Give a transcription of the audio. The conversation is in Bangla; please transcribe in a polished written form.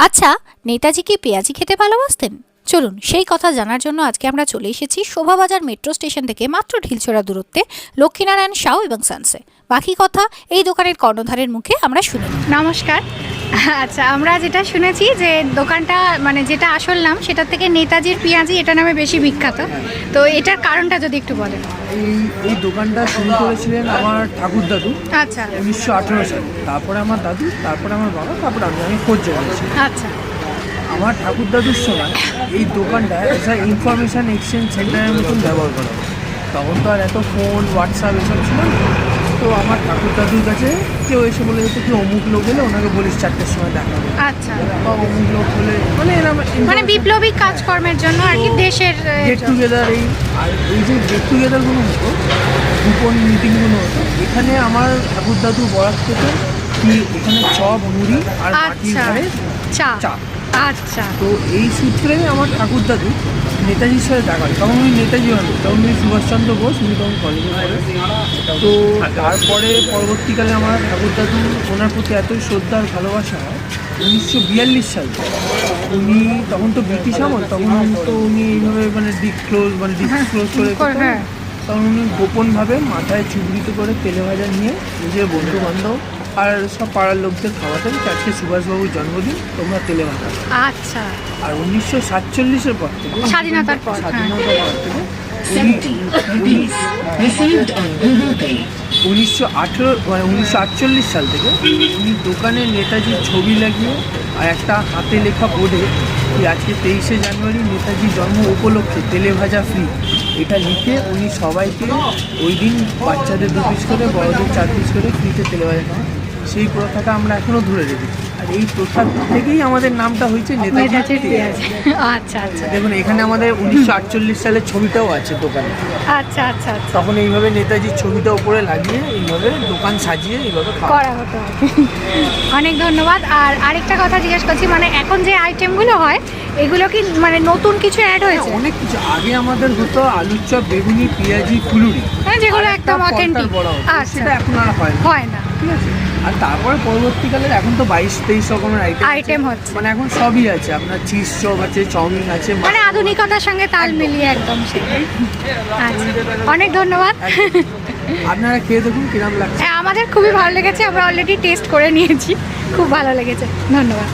আচ্ছা, নেতাজি কি পেঁয়াজি খেতে ভালোবাসতেন? চলুন সেই কথা জানার জন্য আজকে আমরা চলে এসেছি শোভাবাজার মেট্রো স্টেশন থেকে মাত্র ঢিলছোড়া দূরত্বে লক্ষ্মীনারায়ণ সাউ এবং সানসে। বাকি কথা এই দোকানের কর্ণধারের মুখে আমরা শুনি। নমস্কার। আচ্ছা, আমরা যেটা শুনেছি যে দোকানটা মানে যেটা আসল নাম সেটা থেকে নেতাজির পেঁয়াজি এটা নামে বেশি বিখ্যাত, তো এটার কারণটা যদি একটু বলেন। এই দোকানটা শুরু করেছিলেন আমার ঠাকুর দাদু আচ্ছা 1918 সালে। তারপরে আমার দাদু, তারপরে আমার বাবা, তারপরে আমি খোঁজ জেনেছি। আচ্ছা আমার ঠাকুর দাদুর সময় এই দোকানটা একটা ইনফরমেশান এক্সচেঞ্জ সেন্টারের মতন ব্যবহার করা হয়। তখন তো আর এত ফোন হোয়াটসঅ্যাপ এসব ছিল না। তো আমার ঠাকুর দাদুর কাছে কেউ এসে বলে যেত কি অমুক লোক এলে ওনাকে বলিস 4টের সময় দেখাবে, আচ্ছা, বা অমুক লোক হলে মানে এরকম মানে বিপ্লবী কাজকর্মের জন্য আর কি, দেশের গেট টুগেদার। এই যে গেট টুগেদারগুলো হতো, গোপন মিটিংগুলো হতো, এখানে আমার ঠাকুর দাদু বরাত পেতেন কি এখানে চপ মুড়ি আর মাটির আচ্ছা ঘরে চা। চা। আচ্ছা তো এই সূত্রে আমার ঠাকুর দাদু নেতাজির সাথে দেখা হয়। তখন উনি নেতাজি হন, তখন উনি সুভাষচন্দ্র বোস, উনি তখন কলেজে পড়ে। তো তারপরে পরবর্তীকালে আমার ঠাকুর দাদু ওনার প্রতি এতই শ্রদ্ধা আর ভালোবাসা হয় 1942 সালে। উনি তখন তো ব্রিটিশ আমল, তখন তো উনি এইভাবে মানে ডিসক্লোজ করে করতেন। হ্যাঁ। তখন উনি গোপনভাবে মাথায় চুবড়িতে করে তেলে ভাজা নিয়ে নিজের বন্ধু বান্ধব আর সব পাড়ার লোকদের খাওয়াতেন আজকে সুভাষবাবুর জন্মদিন, তোমরা তেলে ভাজা। আচ্ছা, আর 1947-এর পর থেকে স্বাধীনতার পর, হ্যাঁ। স্বাধীনতার পর থেকে 1948 সাল থেকে উনি দোকানে নেতাজির ছবি লাগিয়ে আর একটা হাতে লেখা বোর্ডে কি আজকে 23শে জানুয়ারি নেতাজির জন্ম উপলক্ষে তেলে ভাজা ফ্রি, এটা লিখে উনি সবাইকে ওই দিন বাচ্চাদের 2 পিস করে, বড়দের 4 পিস করে ফ্রিতে তেলে ভাজা খাওয়া। সেই প্রথাটা আমরা এখনও ধরে রেখেছি। আর এই প্রথা থেকেই আমাদের নামটা হয়েছে নেতাজির পেঁয়াজি। আচ্ছা আচ্ছা দেখুন এখানে আমাদের 1948 সালের ছবিটাও আছে দোকানে। আচ্ছা আচ্ছা আচ্ছা তখন এইভাবে নেতাজির ছবিটা উপরে লাগিয়ে এইভাবে দোকান সাজিয়ে এইভাবে করা হতো। অনেক ধন্যবাদ। আর আরেকটা কথা জিজ্ঞেস করছি, মানে এখন যে আইটেমগুলো হয় এগুলো কি মানে নতুন কিছু অ্যাড হয়েছে? অনেক কিছু। আগে আমাদের হতো আলুর চপ, বেগুনি, পেঁয়াজি, ফুলুরি, মানে যেগুলো আর একটা একদম অথেন্টিক। বড়া হতো, আচ্ছা, সেটা এখন আর হয় না। ঠিক আছে। আর তারপরে পরবর্তীকালে এখন তো 22-23 রকমের আইটেম হচ্ছে। মানে এখন সবই আছে, আপনার চিজ চপ আছে, চাউমিন আছে, মানে আধুনিকতার সঙ্গে তাল মিলিয়ে একদম সেটাই। আচ্ছা, অনেক ধন্যবাদ। আপনারা খেয়ে দেখুন কিরম লাগছে। আমাদের খুবই ভালো লেগেছে, আমরা অলরেডি টেস্ট করে নিয়েছি, খুব ভালো লেগেছে। ধন্যবাদ।